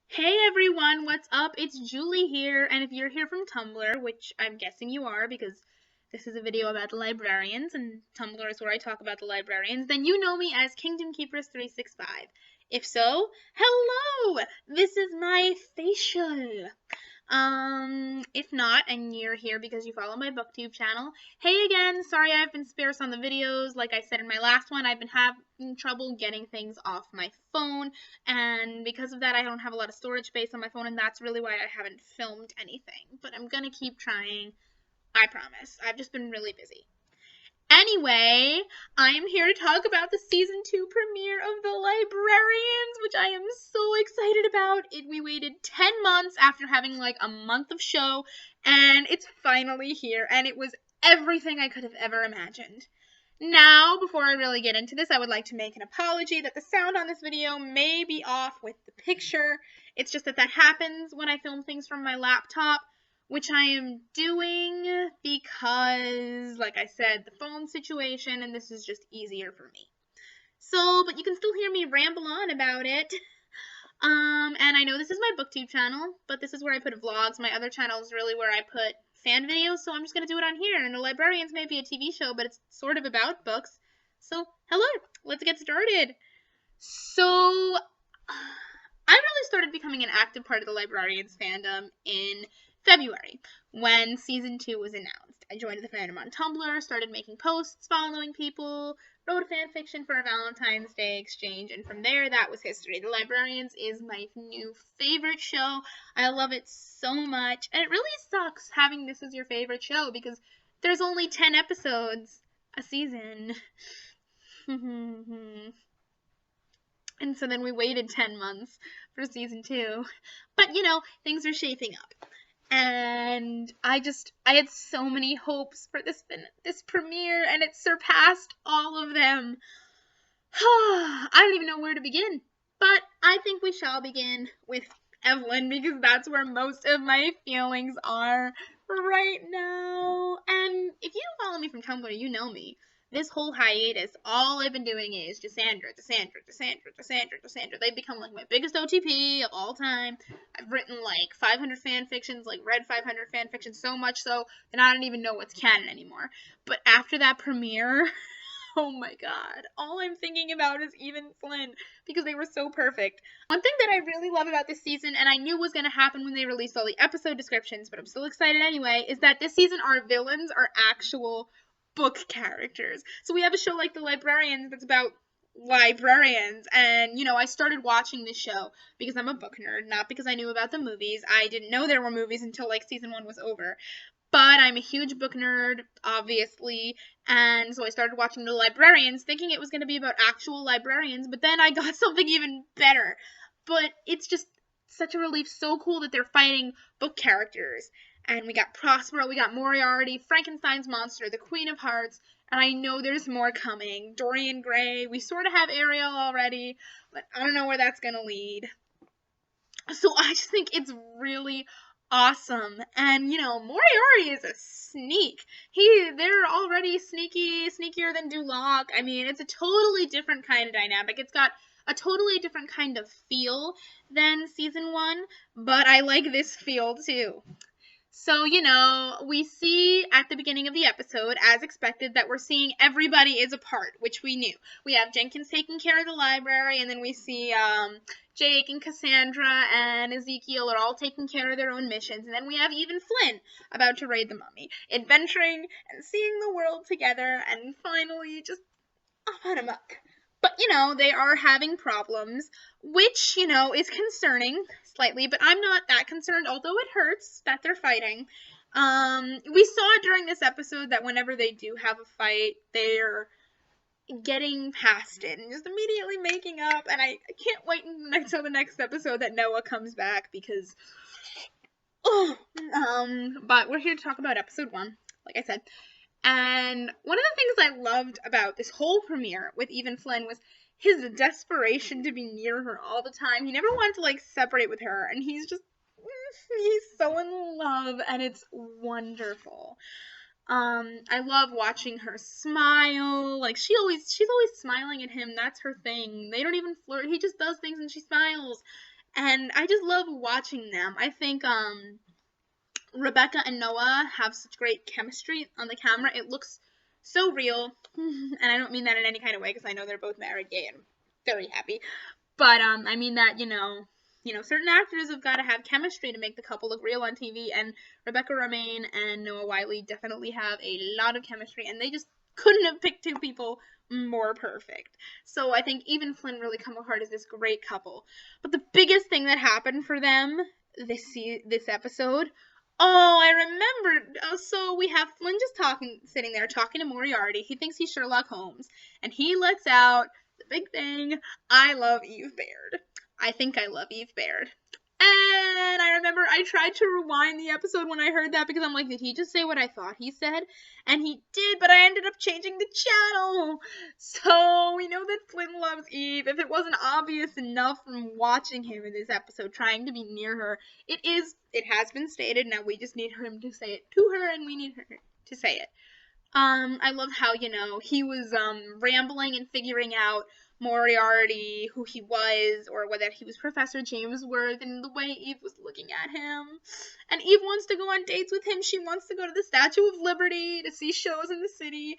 Hey everyone, what's up? It's Julie here, and if you're here from Tumblr, which I'm guessing you are because this is a video about the librarians, and Tumblr is where I talk about the librarians, then you know me as Kingdom Keepers 365. If so, hello! This is my facial. If not, and you're here because you follow my booktube channel, hey again, sorry I've been sparse on the videos. Like I said in my last one, I've been having trouble getting things off my phone, and because of that, I don't have a lot of storage space on my phone, and that's really why I haven't filmed anything. But I'm gonna keep trying, I promise. I've just been really busy. Anyway, I'm here to talk about the season 2 premiere of The Librarians, which I am so excited about. We waited 10 months after having like a month of show, and it's finally here, and it was everything I could have ever imagined. Now, before I really get into this, I would like to make an apology that the sound on this video may be off with the picture. It's just that happens when I film things from my laptop, which I am doing because, like I said, the phone situation, and this is just easier for me. So, but you can still hear me ramble on about it. And I know this is my booktube channel, but this is where I put vlogs. My other channel is really where I put fan videos, so I'm just going to do it on here. And The Librarians may be a TV show, but it's sort of about books. So, hello, let's get started. So, I really started becoming an active part of the Librarians fandom in February when season 2 was announced. I joined the fandom on Tumblr, started making posts, following people, wrote a fan fiction for a Valentine's Day exchange, and from there, that was history. The Librarians is my new favorite show. I love it so much, and it really sucks having this as your favorite show because there's only 10 episodes a season. And so then we waited 10 months for season 2. But, things are shaping up. And I had so many hopes for this premiere, and it surpassed all of them. I don't even know where to begin. But I think we shall begin with Evelyn, because that's where most of my feelings are right now. And if you follow me from Tumblr, you know me. This whole hiatus, all I've been doing is Cassandra. They've become like my biggest OTP of all time. I've written like 500 fan fictions, like read 500 fan fictions, so much so that I don't even know what's canon anymore. But after that premiere, oh my god, all I'm thinking about is Even Flynn, because they were so perfect. One thing that I really love about this season, and I knew was going to happen when they released all the episode descriptions, but I'm still excited anyway, is that this season our villains are actual book characters. So we have a show like The Librarians that's about librarians, and I started watching this show because I'm a book nerd, not because I knew about the movies. I didn't know there were movies until like season 1 was over. But I'm a huge book nerd, obviously, and so I started watching The Librarians thinking it was going to be about actual librarians, but then I got something even better. But it's just such a relief, so cool that they're fighting book characters. And we got Prospero, we got Moriarty, Frankenstein's monster, the Queen of Hearts, and I know there's more coming. Dorian Gray, we sort of have Ariel already, but I don't know where that's going to lead. So I just think it's really awesome. And Moriarty is a sneak. They're already sneakier than Duloc. I mean, it's a totally different kind of dynamic. It's got a totally different kind of feel than season 1, but I like this feel too. So, we see at the beginning of the episode, as expected, that we're seeing everybody is a part, which we knew. We have Jenkins taking care of the library, and then we see Jake and Cassandra and Ezekiel are all taking care of their own missions. And then we have even Flynn about to raid the mummy, adventuring and seeing the world together, and finally just off on amok. But, they are having problems, which, is concerning slightly, but I'm not that concerned, although it hurts that they're fighting. We saw during this episode that whenever they do have a fight, they're getting past it and just immediately making up, and I can't wait until the next episode that Noah comes back, because, but we're here to talk about episode 1, like I said. And one of the things I loved about this whole premiere with Even Flynn was his desperation to be near her all the time. He never wanted to, like, separate with her, and he's so in love, and it's wonderful. I love watching her smile. Like, she's always smiling at him. That's her thing. They don't even flirt. He just does things and she smiles. and I just love watching them. I think Rebecca and Noah have such great chemistry on the camera. It looks so real, and I don't mean that in any kind of way because I know they're both married, gay, and very happy. But I mean that certain actors have got to have chemistry to make the couple look real on TV, and Rebecca Romaine and Noah Wiley definitely have a lot of chemistry, and they just couldn't have picked two people more perfect. So I think Eve and Flynn really come apart as this great couple. But the biggest thing that happened for them this episode. Oh, I remember. So we have Flynn just sitting there talking to Moriarty. He thinks he's Sherlock Holmes, and he lets out the big thing. I love Eve Baird. I think I love Eve Baird. And I remember I tried to rewind the episode when I heard that because I'm like, did he just say what I thought he said? And he did, but I ended up changing the channel. So we know that Flynn loves Eve. If it wasn't obvious enough from watching him in this episode, trying to be near her, it has been stated. Now we just need him to say it to her, and we need her to say it. I love how, he was rambling and figuring out Moriarty, who he was, or whether he was Professor James Worth, and the way Eve was looking at him. And Eve wants to go on dates with him. She wants to go to the Statue of Liberty to see shows in the city.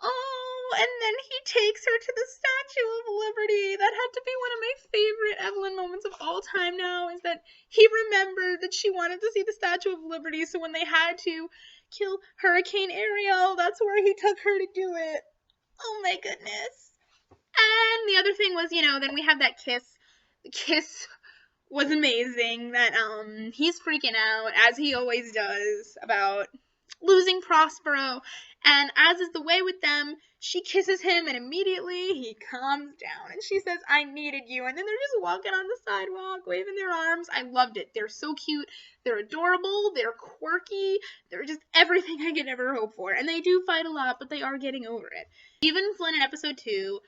Oh, and then he takes her to the Statue of Liberty. That had to be one of my favorite Evelyn moments of all time now, is that he remembered that she wanted to see the Statue of Liberty, so when they had to kill Hurricane Ariel, that's where he took her to do it. Oh my goodness. And the other thing was, then we have that kiss. The kiss was amazing. That he's freaking out, as he always does, about losing Prospero. And as is the way with them, she kisses him, and immediately he calms down. And she says, I needed you. And then they're just walking on the sidewalk, waving their arms. I loved it. They're so cute. They're adorable. They're quirky. They're just everything I could ever hope for. And they do fight a lot, but they are getting over it. Even Flynn in episode 2.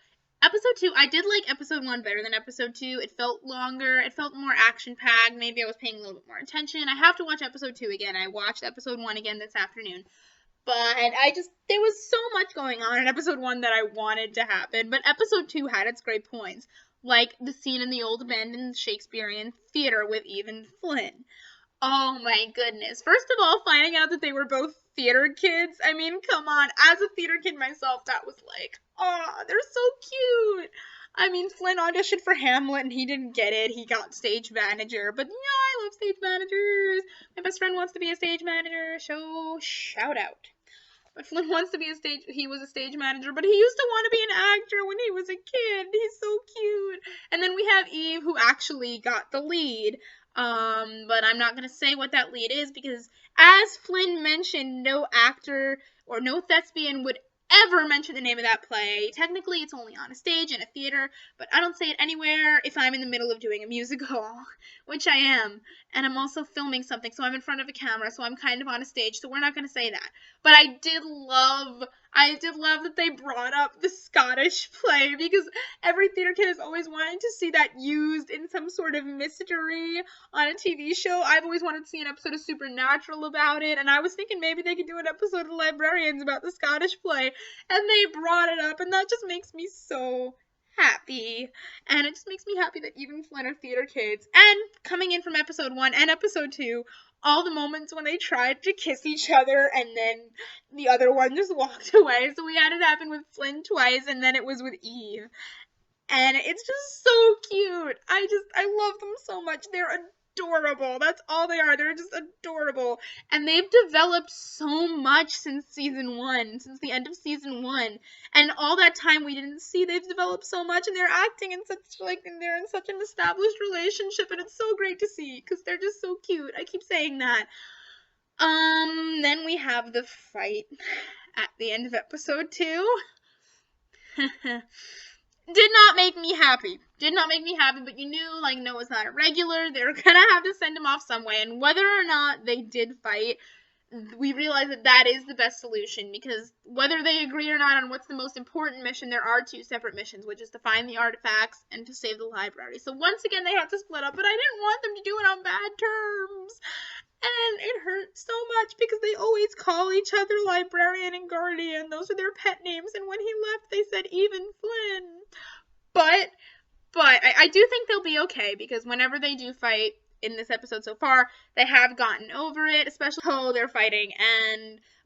Episode 2, I did like episode 1 better than episode 2. It felt longer. It felt more action-packed. Maybe I was paying a little bit more attention. I have to watch episode 2 again. I watched episode 1 again this afternoon. But there was so much going on in episode 1 that I wanted to happen. But episode 2 had its great points. Like the scene in the old abandoned Shakespearean theater with Eve and Flynn. Oh my goodness. First of all, finding out that they were both theater kids. I mean, come on. As a theater kid myself, that was like, oh, they're so cute. I mean, Flynn auditioned for Hamlet and he didn't get it. He got stage manager. But I love stage managers. My best friend wants to be a stage manager, so shout out. But Flynn wants to be he was a stage manager, but he used to want to be an actor when he was a kid. He's so cute. And then we have Eve, who actually got the lead. But I'm not going to say what that lead is because, as Flynn mentioned, no actor or no thespian would ever mention the name of that play. Technically, it's only on a stage in a theater, but I don't say it anywhere if I'm in the middle of doing a musical, which I am, and I'm also filming something, so I'm in front of a camera, so I'm kind of on a stage, so we're not going to say that. But I did love that they brought up the Scottish play, because every theater kid has always wanted to see that used in some sort of mystery on a TV show. I've always wanted to see an episode of Supernatural about it, and I was thinking maybe they could do an episode of Librarians about the Scottish play, and they brought it up, and that just makes me so happy. And it just makes me happy that even Flynn are theater kids. And coming in from episode 1 and episode 2, all the moments when they tried to kiss each other and then the other one just walked away. So we had it happen with Flynn twice, and then it was with Eve. And it's just so cute. I love them so much. They're adorable. That's all they are. They're just adorable. And they've developed so much since season 1, since the end of season 1. And all that time we didn't see, they've developed so much, and they're acting in they're in such an established relationship, and it's so great to see, because they're just so cute. I keep saying that. Then we have the fight at the end of episode 2. Did not make me happy. But you knew, Noah's not a regular. They were gonna have to send him off some way. And whether or not they did fight, we realized that is the best solution. Because whether they agree or not on what's the most important mission, there are 2 separate missions, which is to find the artifacts and to save the library. So once again, they had to split up. But I didn't want them to do it on bad terms. And it hurt so much because they always call each other Librarian and Guardian. Those are their pet names. And when he left, they said even Flynn. But But I do think they'll be okay, because whenever they do fight in this episode so far, they have gotten over it, especially how they're fighting.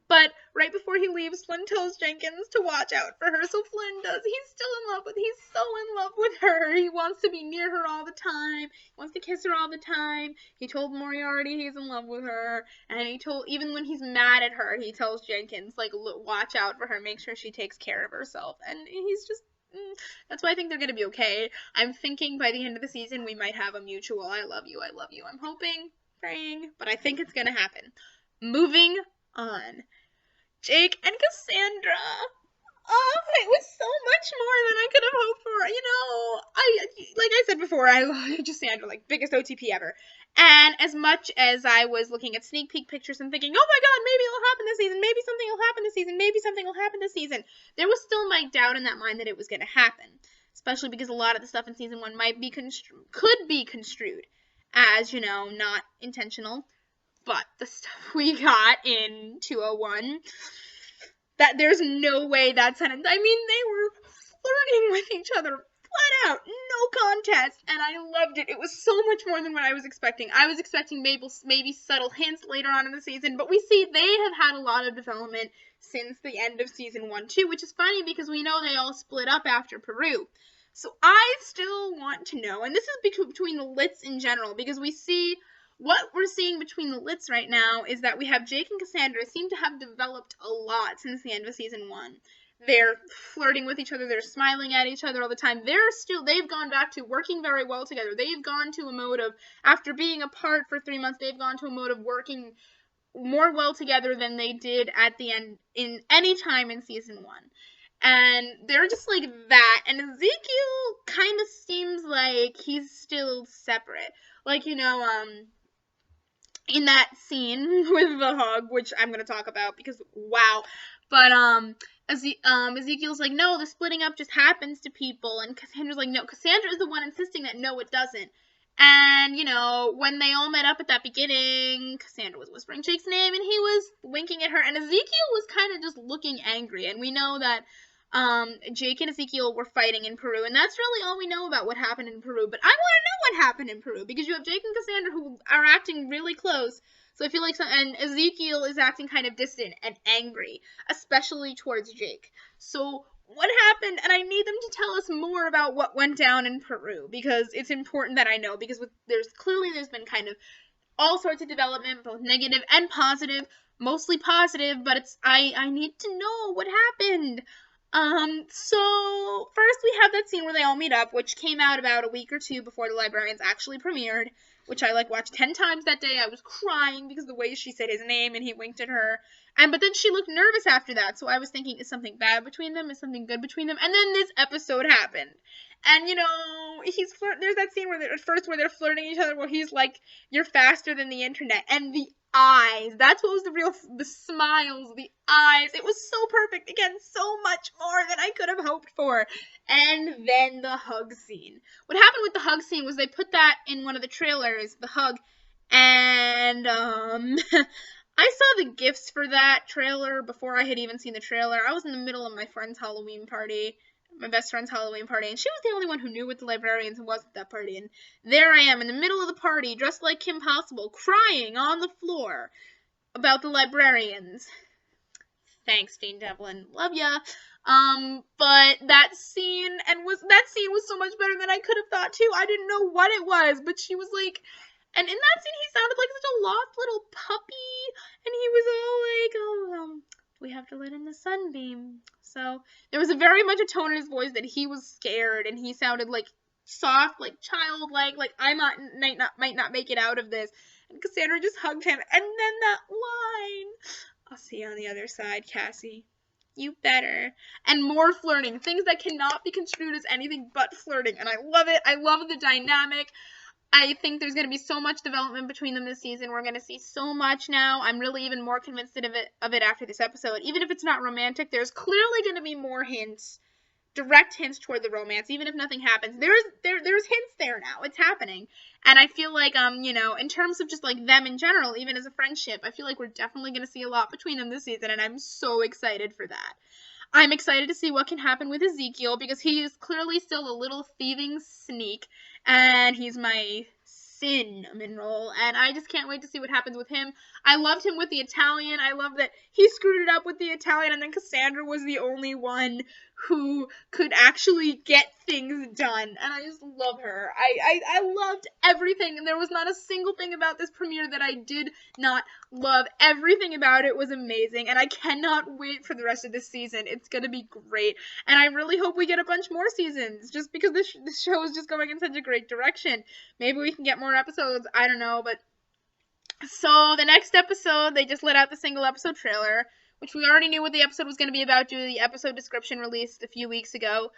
But right before he leaves, Flynn tells Jenkins to watch out for her, so Flynn does. He's so in love with her. He wants to be near her all the time. He wants to kiss her all the time. He told Moriarty he's in love with her, and even when he's mad at her, he tells Jenkins, like, watch out for her, make sure she takes care of herself. And he's just, that's why I think they're going to be okay. I'm thinking by the end of the season we might have a mutual I love you. I'm hoping, praying, but I think it's going to happen. Moving on. Jake and Cassandra. Oh, it was so much more than I could have hoped for. Like I said before, I love Cassandra, like, biggest OTP ever. And as much as I was looking at sneak peek pictures and thinking, oh my god, maybe it'll happen this season, maybe something will happen this season, maybe something will happen this season, there was still my doubt in that mind that it was going to happen. Especially because a lot of the stuff in season 1 could be construed as, not intentional. But the stuff we got in 201, that there's no way that sentence, they were flirting with each other flat out, no contest, and I loved it. It was so much more than what I was expecting. I was expecting maybe subtle hints later on in the season, but we see they have had a lot of development since the end of season 1 too, which is funny because we know they all split up after Peru. So I still want to know, and this is between the Lits in general, because we see what we're seeing between the Lits right now is that we have Jake and Cassandra seem to have developed a lot since the end of season 1. They're flirting with each other, they're smiling at each other all the time. They've gone back to working very well together. They've gone to a mode of, after being apart for 3 months, they've gone to a mode of working more well together than they did at the end in any time in season 1. And they're just like that. And Ezekiel kind of seems like he's still separate. Like, in that scene with the hug, which I'm going to talk about because, wow. But, Ezekiel's like, no, the splitting up just happens to people. And Cassandra's like, no, Cassandra is the one insisting that no, it doesn't. And, when they all met up at that beginning, Cassandra was whispering Jake's name and he was winking at her. And Ezekiel was kind of just looking angry. And we know that Jake and Ezekiel were fighting in Peru, and that's really all we know about what happened in Peru. But I want to know what happened in Peru, because you have Jake and Cassandra who are acting really close, so I feel like and Ezekiel is acting kind of distant and angry, especially towards Jake. So what happened? And I need them to tell us more about what went down in Peru, because it's important that I know, because there's been kind of all sorts of development, both negative and positive, mostly positive, but I need to know what happened. So first we have that scene where they all meet up, which came out about a week or two before the Librarians actually premiered, which I watched 10 times that day. I was crying because of the way she said his name and he winked at her. But then she looked nervous after that, so I was thinking, is something bad between them? Is something good between them? And then this episode happened. And, there's that scene where they're flirting each other, where he's like, you're faster than the internet. And the eyes, that's what was the smiles, the eyes. It was so perfect. Again, so much more than I could have hoped for. And then the hug scene. What happened with the hug scene was they put that in one of the trailers, the hug, and, I saw the gifs for that trailer before I had even seen the trailer. I was in the middle of my best friend's Halloween party, and she was the only one who knew what the Librarians was at that party, and there I am in the middle of the party, dressed like Kim Possible, crying on the floor about the Librarians. Thanks, Jane Devlin. Love ya. But that scene was so much better than I could have thought too. I didn't know what it was, but she was like, and in that scene he sounded like such a lost little puppy, and he was all like, oh, we have to let in the sunbeam. So there was a very much a tone in his voice that he was scared, and he sounded like soft, like childlike, like I might not make it out of this. And Cassandra just hugged him, and then that line, I'll see you on the other side, Cassie. You better. And more flirting. Things that cannot be construed as anything but flirting. And I love it. I love the dynamic. I think there's going to be so much development between them this season. We're going to see so much now. I'm really even more convinced of it after this episode. Even if it's not romantic, there's clearly going to be more hints, direct hints toward the romance, even if nothing happens. There's hints there now. It's happening. And I feel like, in terms of just like them in general, even as a friendship, I feel like we're definitely going to see a lot between them this season, and I'm so excited for that. I'm excited to see what can happen with Ezekiel because he is clearly still a little thieving sneak, and he's my cinnamon roll, and I just can't wait to see what happens with him. I loved him with the Italian. I love that he screwed it up with the Italian, and then Cassandra was the only one who could actually get things done, and I just love her. I loved everything, and there was not a single thing about this premiere that I did not love. Everything about it was amazing, and I cannot wait for the rest of this season. It's gonna be great, and I really hope we get a bunch more seasons, just because this show is just going in such a great direction. Maybe we can get more episodes, I don't know, but... So, the next episode, they just let out the single episode trailer, which we already knew what the episode was going to be about due to the episode description released a few weeks ago.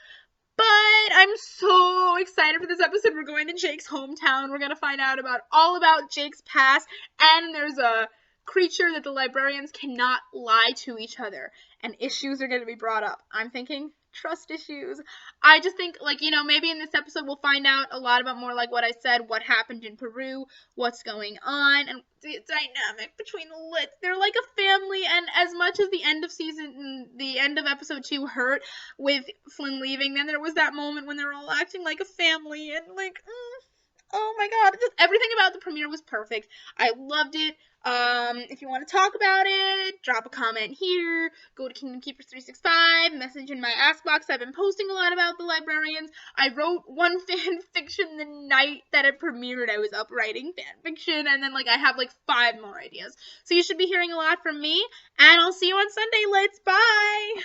But I'm so excited for this episode. We're going to Jake's hometown. We're going to find out all about Jake's past, and there's a creature that the librarians cannot lie to each other, and issues are going to be brought up. I'm thinking trust issues. I just think, like, you know, maybe in this episode we'll find out a lot about more like what I said, what happened in Peru, what's going on, and the dynamic between the Lits. They're like a family, and as much as the end of episode 2 hurt with Flynn leaving, then there was that moment when they're all acting like a family, and like, oh my god, everything about the premiere was perfect. I loved it. If you want to talk about it, drop a comment here, go to Kingdom Keepers 365, message in my ask box. I've been posting a lot about the Librarians. I wrote one fan fiction the night that it premiered. I was up writing fan fiction, and then, like, I have, like, 5 more ideas. So you should be hearing a lot from me, and I'll see you on Sunday, Lids. Bye!